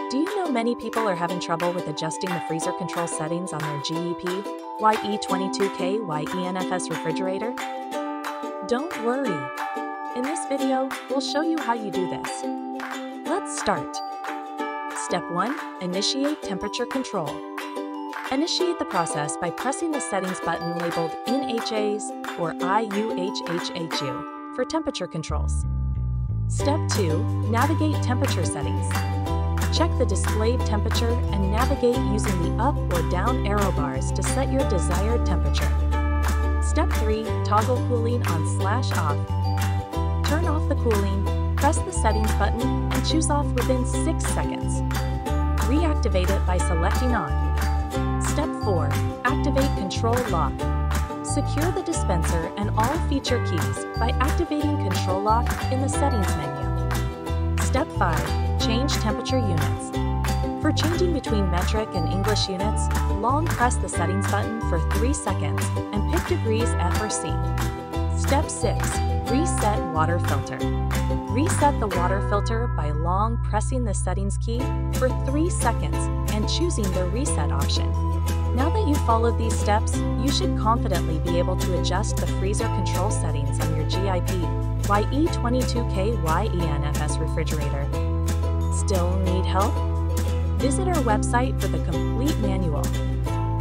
Do you know many people are having trouble with adjusting the freezer control settings on their GE PYE22KYNFS refrigerator? Don't worry. In this video, we'll show you how you do this. Let's start. Step 1. Initiate temperature control. Initiate the process by pressing the settings button labeled NHAs or IUHH for temperature controls. Step 2. Navigate temperature settings. Check the displayed temperature and navigate using the up or down arrow bars to set your desired temperature. Step 3. Toggle cooling on/off. Turn off the cooling, press the settings button, and choose off within 6 seconds. Reactivate it by selecting on. Step 4. Activate control lock. Secure the dispenser and all feature keys by activating control lock in the settings menu. Step 5. Change temperature units. For changing between metric and English units, long press the settings button for 3 seconds and pick degrees F or C. Step 6. Reset water filter. Reset the water filter by long pressing the settings key for 3 seconds and choosing the reset option. Now that you've followed these steps, you should confidently be able to adjust the freezer control settings on your GE PYE22KYNFS refrigerator. Still need help? Visit our website for the complete manual.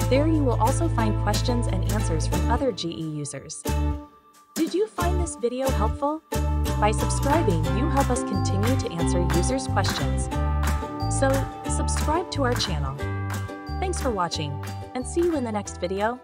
There you will also find questions and answers from other GE users. Did you find this video helpful? By subscribing, you help us continue to answer users' questions. So, subscribe to our channel. Thanks for watching, and see you in the next video.